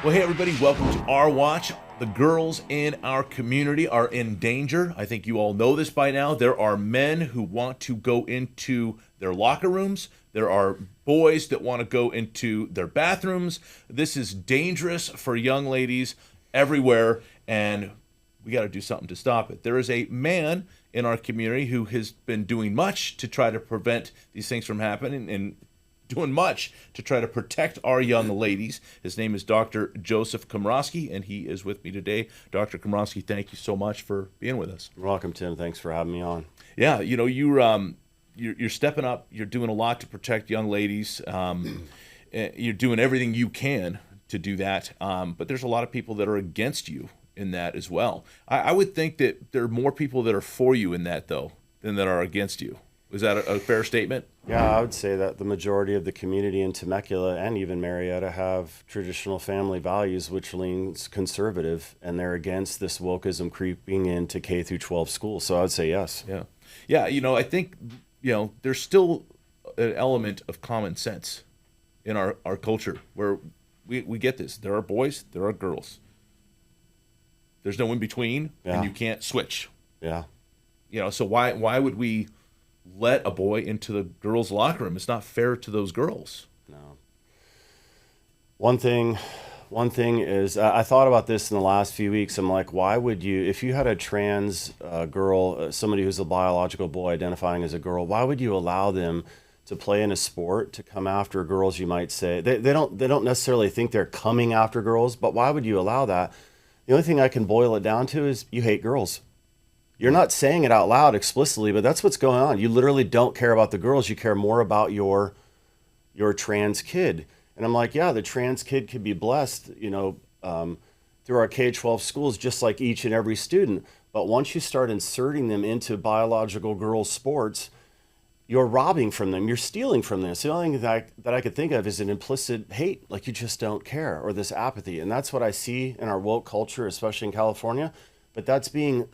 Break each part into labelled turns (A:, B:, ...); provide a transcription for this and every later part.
A: Well, hey, everybody, welcome to Our Watch. The girls in our community are in danger. I think you all know this by now. There are men who want to go into their locker rooms. There are boys that want to go into their bathrooms. This is dangerous for young ladies everywhere, and we got to do something to stop it. There is a man in our community who has been doing much to try to prevent these things from happening and doing much to try to protect our young ladies. His name is Dr. Joseph Komrosky, and he is with me today. Dr. Komrosky, thank you so much for being with us.
B: You're welcome, Tim. Thanks for having me on.
A: Yeah, you know, you're stepping up. You're doing a lot to protect young ladies. You're doing everything you can to do that. But there's a lot of people that are against you in that as well. I would think that there are more people that are for you in that, though, than that are against you. Is that a fair statement?
B: Yeah, I would say that the majority of the community in Temecula and even Marietta have traditional family values, which leans conservative, and they're against this wokeism creeping into K through 12 schools. So I would say yes.
A: Yeah. Yeah, you know, I think, you know, there's still an element of common sense in our culture where we get this. There are boys, there are girls. There's no in between, and you can't switch.
B: Yeah.
A: You know, so why would we let a boy into the girls' locker room? It's not fair to those girls.
B: No. One thing is, I thought about this in the last few weeks. I'm like, why would you, if you had a trans girl, somebody who's a biological boy identifying as a girl, why would you allow them to play in a sport, to come after girls? You might say they don't necessarily think they're coming after girls, but why would you allow that? The only thing I can boil it down to is you hate girls. You're not saying it out loud explicitly, but that's what's going on. You literally don't care about the girls. You care more about your trans kid. And I'm like, yeah, the trans kid could be blessed, you know, through our K-12 schools, just like each and every student. But once you start inserting them into biological girls' sports, you're robbing from them. You're stealing from them. So the only thing that I could think of is an implicit hate, like you just don't care, or this apathy. And that's what I see in our woke culture, especially in California. But that's being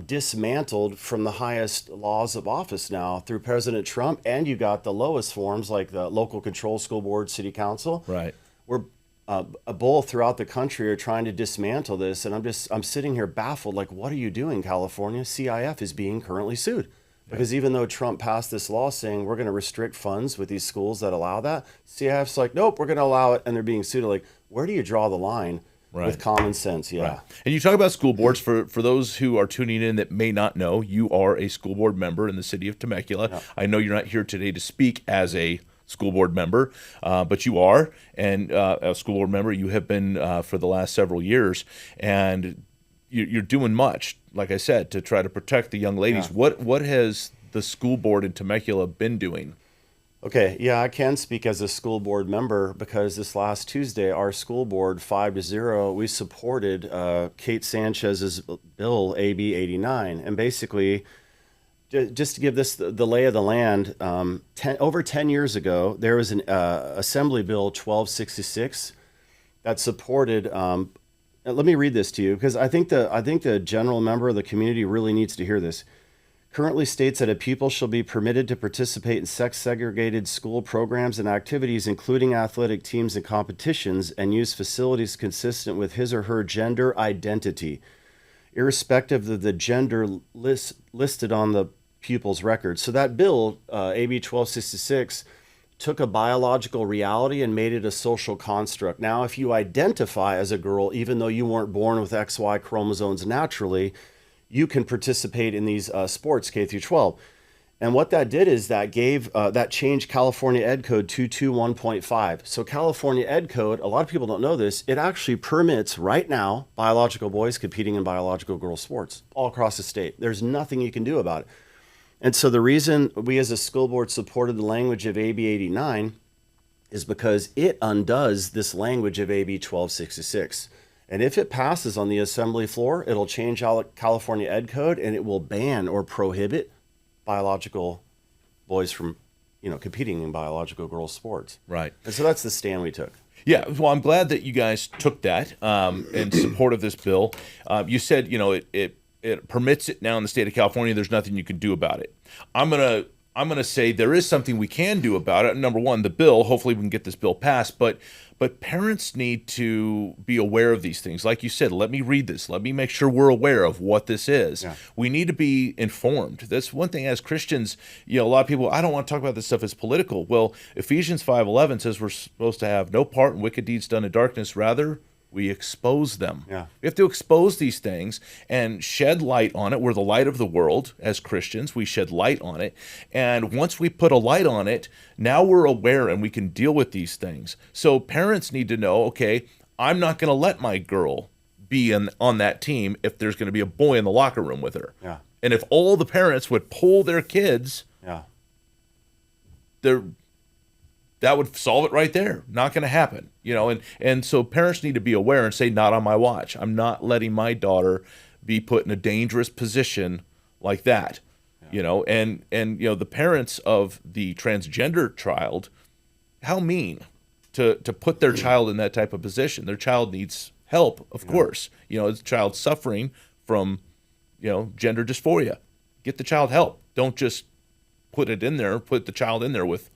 B: dismantled from the highest laws of office now through President Trump, and you got the lowest forms like the local control school board, city council.
A: Right.
B: We're both throughout the country are trying to dismantle this, and I'm sitting here baffled. Like, what are you doing, California? CIF is being currently sued because even though Trump passed this law saying we're going to restrict funds with these schools that allow that, CIF's like, nope, we're going to allow it, and they're being sued. Like, where do you draw the line? Right. With common sense, yeah.
A: Right. And you talk about school boards. For those who are tuning in that may not know, you are a school board member in the city of Temecula. Yeah. I know you're not here today to speak as a school board member, but you are, and a school board member you have been for the last several years, and you're doing much, like I said, to try to protect the young ladies. Yeah. What has the school board in Temecula been doing?
B: Okay, yeah, I can speak as a school board member because this last Tuesday, our school board, 5-0, we supported Kate Sanchez's bill, AB 89. And basically, just to give this the lay of the land, over 10 years ago, there was an Assembly Bill 1266 that supported, let me read this to you because I think the general member of the community really needs to hear this. Currently states that a pupil shall be permitted to participate in sex-segregated school programs and activities, including athletic teams and competitions, and use facilities consistent with his or her gender identity, irrespective of the gender listed on the pupil's record. So that bill, AB 1266, took a biological reality and made it a social construct. Now, if you identify as a girl, even though you weren't born with XY chromosomes naturally, you can participate in these sports K through 12. And what that did is that changed California Ed Code 221.5. So California Ed Code, a lot of people don't know this, it actually permits right now biological boys competing in biological girl sports all across the state. There's nothing you can do about it. And so the reason we as a school board supported the language of AB 89 is because it undoes this language of AB 1266. And if it passes on the assembly floor, it'll change California Ed Code, and it will ban or prohibit biological boys from, competing in biological girls sports.
A: Right.
B: And so that's the stand we took.
A: Yeah. Well, I'm glad that you guys took that in support of this bill. You said, it permits it now in the state of California. There's nothing you can do about it. I'm I'm going to say there is something we can do about it. Number one, the bill. Hopefully, we can get this bill passed. But parents need to be aware of these things. Like you said, let me read this. Let me make sure we're aware of what this is.
B: Yeah.
A: We need to be informed. That's one thing as Christians. A lot of people, I don't want to talk about this stuff as political. Well, Ephesians 5:11 says we're supposed to have no part in wicked deeds done in darkness. Rather, we expose them.
B: Yeah.
A: We have to expose these things and shed light on it. We're the light of the world as Christians. We shed light on it. And once we put a light on it, now we're aware and we can deal with these things. So parents need to know, okay, I'm not going to let my girl be on that team if there's going to be a boy in the locker room with her.
B: Yeah.
A: And if all the parents would pull their kids,
B: Yeah.
A: that would solve it right there. Not going to happen, and so parents need to be aware and say, not on my watch. I'm not letting my daughter be put in a dangerous position like that, and the parents of the transgender child, how mean to put their child in that type of position. Their child needs help, of course. The child suffering from, gender dysphoria. Get the child help. Don't just put the child in there with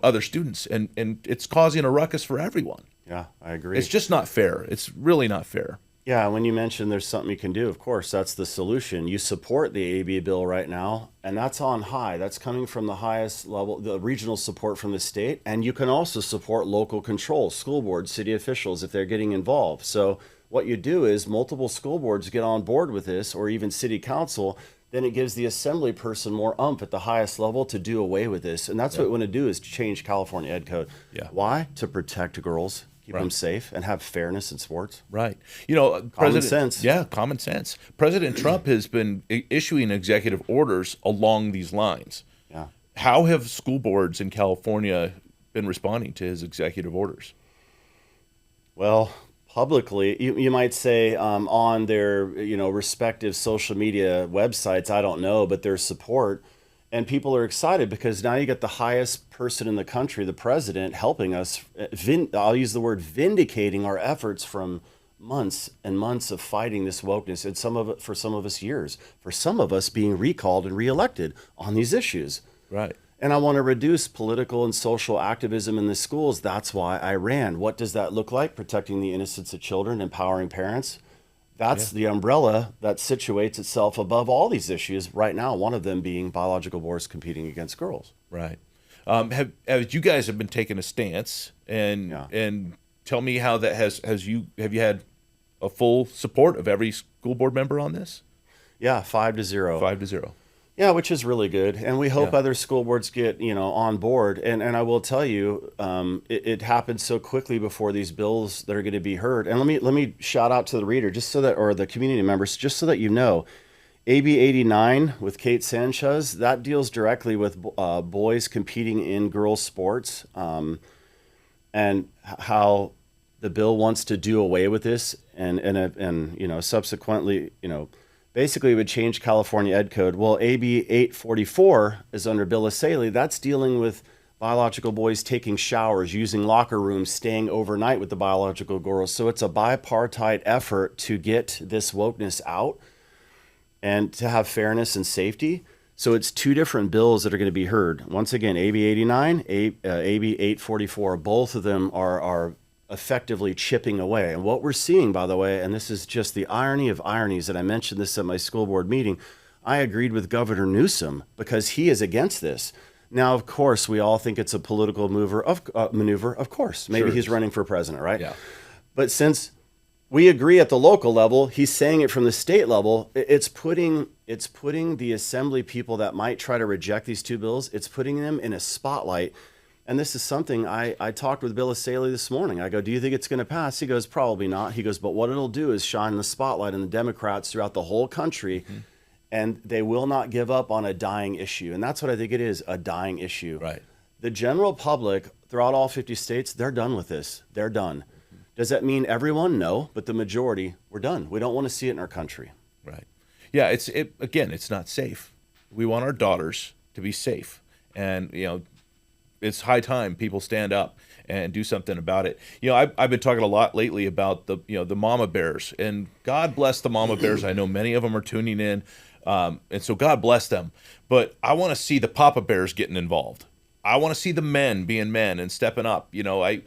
A: other students, and it's causing a ruckus for everyone.
B: Yeah, I agree.
A: It's just not fair. It's really not fair.
B: Yeah, when you mentioned there's something you can do, of course, that's the solution. You support the AB bill right now, and that's on high. That's coming from the highest level, the regional support from the state, and you can also support local control, school boards, city officials, if they're getting involved. So what you do is multiple school boards get on board with this, or even city council. Then it gives the assembly person more oomph at the highest level to do away with this. And that's what we want to do, is to change California Ed Code.
A: Yeah.
B: Why? To protect girls, keep them safe, and have fairness in sports.
A: Right.
B: Common sense.
A: Yeah, common sense. President Trump has been issuing executive orders along these lines.
B: Yeah.
A: How have school boards in California been responding to his executive orders?
B: Well, publicly, you might say on their respective social media websites, I don't know, but their support, and people are excited because now you get the highest person in the country, the president, helping us. I'll use the word vindicating our efforts from months and months of fighting this wokeness, and for some of us years, for some of us being recalled and reelected on these issues.
A: Right.
B: And I want to reduce political and social activism in the schools. That's why I ran. What does that look like? Protecting the innocence of children, empowering parents. That's the umbrella that situates itself above all these issues right now, one of them being biological boys competing against girls.
A: Right. Have you guys have been taking a stance, and tell me how that have you had a full support of every school board member on this?
B: Yeah, 5-0.
A: 5-0.
B: Yeah, which is really good, and we hope other school boards get on board. And I will tell you, it happened so quickly before these bills that are going to be heard. And let me shout out to the reader, or the community members, just so that you know, AB 89 with Kate Sanchez, that deals directly with boys competing in girls' sports, and how the bill wants to do away with this, and subsequently basically, it would change California Ed Code. Well, AB 844 is under Bill Asaley. That's dealing with biological boys taking showers, using locker rooms, staying overnight with the biological girls. So it's a bipartite effort to get this wokeness out and to have fairness and safety. So it's two different bills that are going to be heard. Once again, AB 89, AB 844, both of them are effectively chipping away. And what we're seeing, by the way, and this is just the irony of ironies, and I mentioned this at my school board meeting, I agreed with Governor Newsom because he is against this. Now, of course, we all think it's a political maneuver, of course. Maybe he's running for president, right?
A: Yeah.
B: But since we agree at the local level, he's saying it from the state level, it's putting the assembly people that might try to reject these two bills, it's putting them in a spotlight. And this is something I talked with Bill Asaley this morning. I go, do you think it's going to pass? He goes, probably not. He goes, but what it'll do is shine the spotlight on the Democrats throughout the whole country, and they will not give up on a dying issue. And that's what I think it is, a dying issue.
A: Right.
B: The general public throughout all 50 states, they're done with this. They're done. Does that mean everyone? No, but the majority, we're done. We don't want to see it in our country.
A: Right. Yeah, it's not safe. We want our daughters to be safe. And, it's high time people stand up and do something about it. I've been talking a lot lately about the mama bears, and God bless the mama bears. I know many of them are tuning in. And so God bless them. But I want to see the Papa Bears getting involved. I want to see the men being men and stepping up. I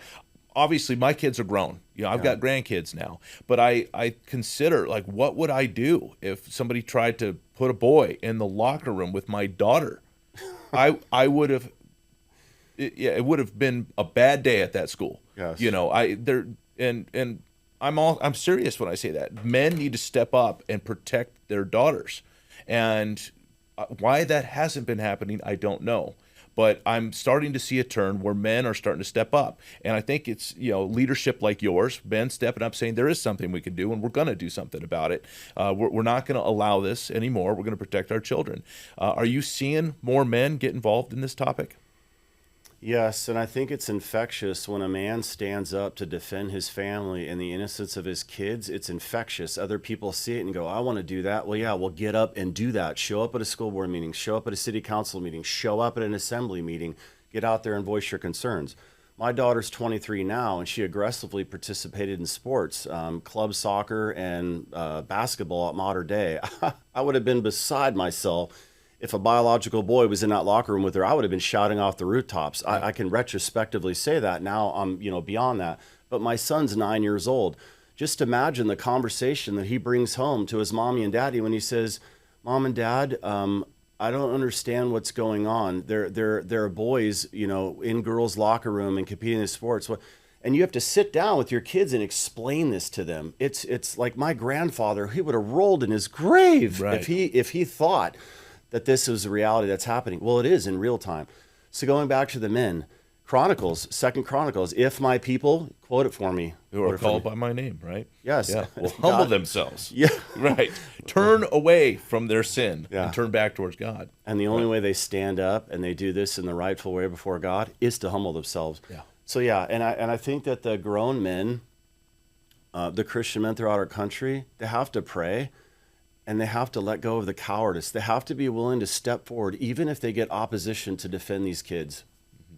A: obviously my kids are grown. I've got grandkids now. But I consider, like, what would I do if somebody tried to put a boy in the locker room with my daughter? I would have. It would have been a bad day at that school.
B: Yes.
A: I'm serious when I say that. Men need to step up and protect their daughters. And why that hasn't been happening, I don't know. But I'm starting to see a turn where men are starting to step up. And I think it's, leadership like yours, men stepping up saying there is something we can do and we're going to do something about it. We're not going to allow this anymore. We're going to protect our children. Are you seeing more men get involved in this topic?
B: Yes, and I think it's infectious when a man stands up to defend his family and the innocence of his kids. It's infectious. Other people see it and go, I want to do that. Well, yeah, well, get up and do that. Show up at a school board meeting, show up at a city council meeting, show up at an assembly meeting, get out there and voice your concerns. My daughter's 23 now, and she aggressively participated in sports, club soccer and basketball at Mater Dei. I would have been beside myself if a biological boy was in that locker room with her. I would have been shouting off the rooftops. I can retrospectively say that now. I'm beyond that. But my son's 9 years old. Just imagine the conversation that he brings home to his mommy and daddy when he says, "Mom and Dad, I don't understand what's going on. There are boys, in girls' locker room and competing in sports." And you have to sit down with your kids and explain this to them. It's like my grandfather. He would have rolled in his grave if he thought that this is a reality that's happening. Well, it is in real time. So going back to the men, Chronicles, 2 Chronicles, if my people, quote it for me.
A: Who are called by my name, right?
B: Yes.
A: Yeah. Will humble themselves.
B: Yeah.
A: Right. Turn away from their sin and turn back towards God.
B: And the only way they stand up and they do this in the rightful way before God is to humble themselves.
A: Yeah.
B: So and I think that the grown men, the Christian men throughout our country, they have to pray. And they have to let go of the cowardice. They have to be willing to step forward, even if they get opposition, to defend these kids.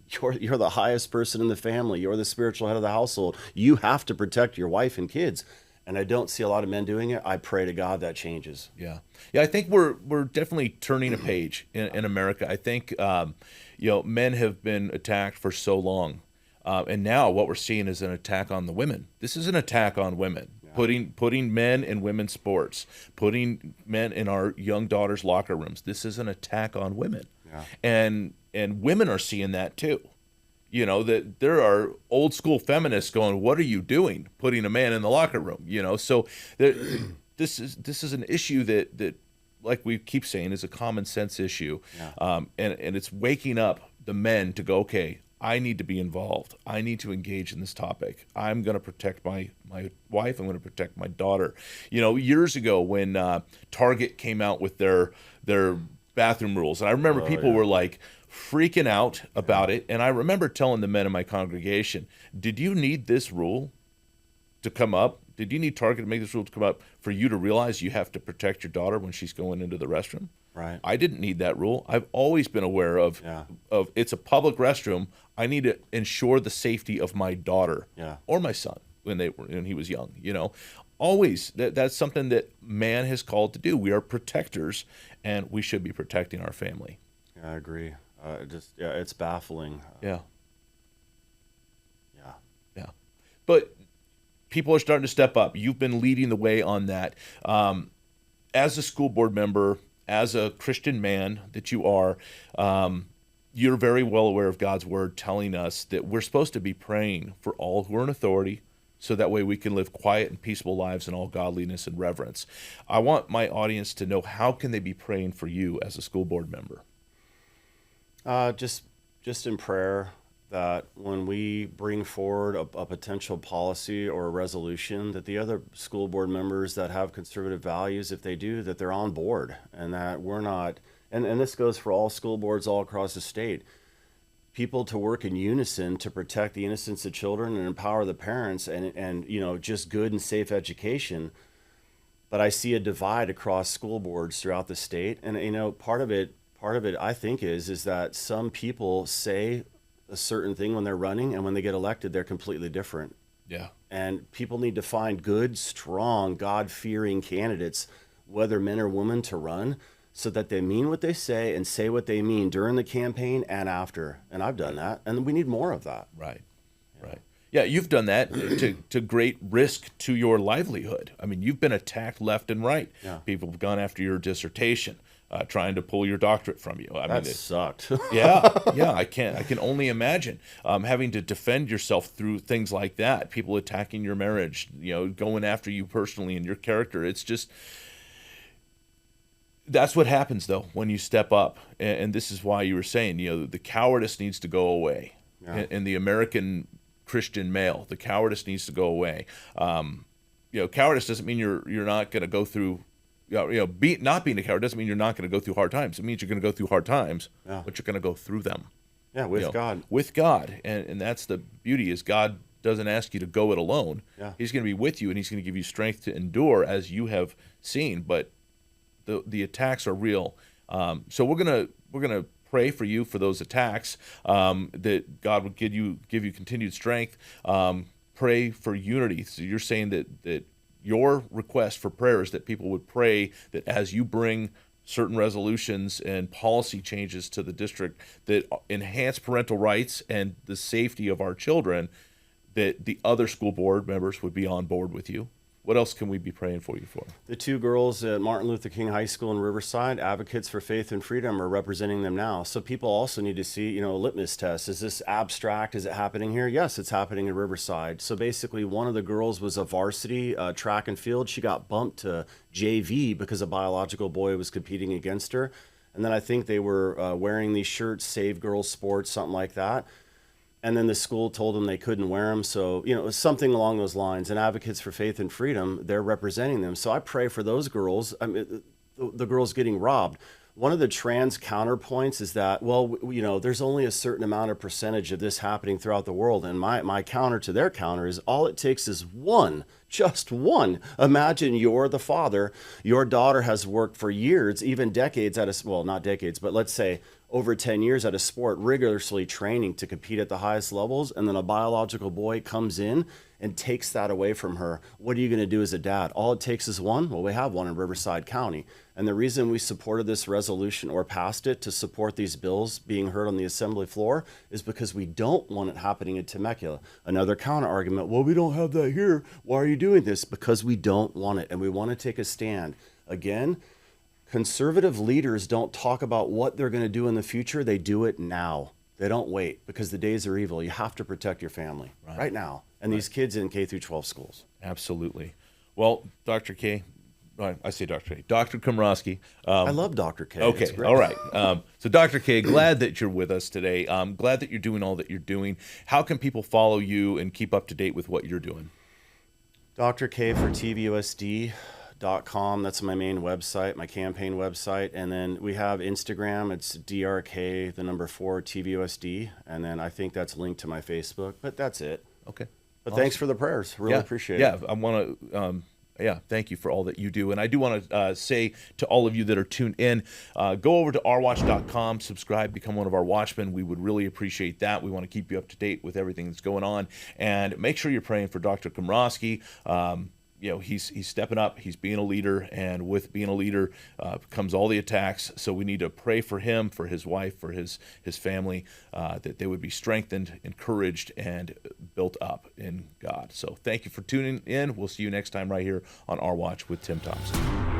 B: You're the highest person in the family. You're the spiritual head of the household. You have to protect your wife and kids. And I don't see a lot of men doing it. I pray to God that changes.
A: Yeah. I think we're definitely turning a page in America. I think men have been attacked for so long, and now what we're seeing is an attack on the women. This is an attack on women. Putting men in women's sports, putting men in our young daughters' locker rooms. This is an attack on women, and women are seeing that too. That there are old school feminists going, "What are you doing, putting a man in the locker room?" So this is an issue that, like we keep saying, is a common sense issue, and it's waking up the men to go, okay, I need to be involved. I need to engage in this topic. I'm going to protect my wife. I'm going to protect my daughter. Years ago when Target came out with their bathroom rules, and I remember people were like freaking out about it. And I remember telling the men in my congregation, did you need this rule to come up? Did you need Target to make this rule to come up for you to realize you have to protect your daughter when she's going into the restroom?
B: Right.
A: I didn't need that rule. I've always been aware of it's a public restroom. I need to ensure the safety of my daughter or my son when he was young. Always that's something that man has called to do. We are protectors, and we should be protecting our family.
B: Yeah, I agree. It's baffling.
A: Yeah. But people are starting to step up. You've been leading the way on that. As a school board member, as a Christian man that you are, you're very well aware of God's word telling us that we're supposed to be praying for all who are in authority, so that way we can live quiet and peaceable lives in all godliness and reverence. I want my audience to know, how can they be praying for you as a school board member?
B: Just in prayer, that when we bring forward a potential policy or a resolution, that the other school board members that have conservative values, if they do, that they're on board, and that we're not, and this goes for all school boards all across the state, people to work in unison to protect the innocence of children and empower the parents and just good and safe education. But I see a divide across school boards throughout the state, and part of it I think is that some people say a certain thing when they're running, and when they get elected, they're completely different.
A: Yeah.
B: And people need to find good, strong, God-fearing candidates whether men or women, to run so that they mean what they say and say what they mean during the campaign and after. And I've done that, and we need more of that.
A: Right, right. Yeah, you've done that to great risk to your livelihood. I mean, you've been attacked left and right.
B: Yeah.
A: People have gone after your dissertation, trying to pull your doctorate from you. I
B: That
A: mean,
B: sucked.
A: yeah. I can only imagine having to defend yourself through things like that. People attacking your marriage, going after you personally and your character. It's just, that's what happens though when you step up. And this is why you were saying, the cowardice needs to go away.
B: Yeah.
A: And the American Christian male, the cowardice needs to go away. Cowardice doesn't mean you're not going to go through. Not being a coward doesn't mean you're not going to go through hard times. It means you're going to go through hard times, but you're going to go through them.
B: Yeah, with God.
A: With God, and that's the beauty, is God doesn't ask you to go it alone.
B: Yeah.
A: He's going to be with you, and He's going to give you strength to endure, as you have seen. But the attacks are real. So we're gonna pray for you for those attacks, that God would give you continued strength. Pray for unity. So you're saying that your request for prayer is that people would pray that as you bring certain resolutions and policy changes to the district that enhance parental rights and the safety of our children, that the other school board members would be on board with you. What else can we be praying for you for?
B: The two girls at Martin Luther King High School in Riverside, advocates for faith and freedom, are representing them now. So people also need to see, a litmus test. Is this abstract? Is it happening here? Yes, it's happening in Riverside. So basically, one of the girls was a varsity track and field. She got bumped to JV because a biological boy was competing against her. And then I think they were wearing these shirts, Save Girls Sports, something like that. And then the school told them they couldn't wear them. So, it was something along those lines. And Advocates for Faith and Freedom, they're representing them. So I pray for those girls. I mean, the girls getting robbed. One of the trans counterpoints is that, there's only a certain amount of percentage of this happening throughout the world. And my counter to their counter is, all it takes is one, just one. Imagine you're the father. Your daughter has worked for years, even decades not decades, but let's say over 10 years at a sport, rigorously training to compete at the highest levels, and then a biological boy comes in and takes that away from her. What are you going to do as a dad? All it takes is one? Well, we have one in Riverside County. And the reason we supported this resolution, or passed it to support these bills being heard on the assembly floor, is because we don't want it happening in Temecula. Another counter argument, well, we don't have that here. Why are you doing this? Because we don't want it, and we want to take a stand. Again, conservative leaders don't talk about what they're going to do in the future. They do it now. They don't wait, because the days are evil. You have to protect your family right now. And these kids in K through 12 schools.
A: Absolutely. Well, Dr. K, I say Dr. K, Dr. Komrosky.
B: I love Dr. K.
A: Okay, all right. So Dr. K, glad that you're with us today. Glad that you're doing all that you're doing. How can people follow you and keep up to date with what you're doing?
B: Dr. K for TVUSD.com. That's my main website, my campaign website. And then we have Instagram. It's DRK, the number 4, TVUSD. And then I think that's linked to my Facebook. But that's it.
A: Okay.
B: But thanks for the prayers. Really appreciate it.
A: Yeah, I want to thank you for all that you do. And I do want to say to all of you that are tuned in, go over to ourwatch.com, subscribe, become one of our watchmen. We would really appreciate that. We want to keep you up to date with everything that's going on. And make sure you're praying for Dr. Komrosky. He's stepping up. He's being a leader, and with being a leader comes all the attacks. So we need to pray for him, for his wife, for his family, that they would be strengthened, encouraged, and built up in God. So thank you for tuning in. We'll see you next time right here on Our Watch with Tim Thompson.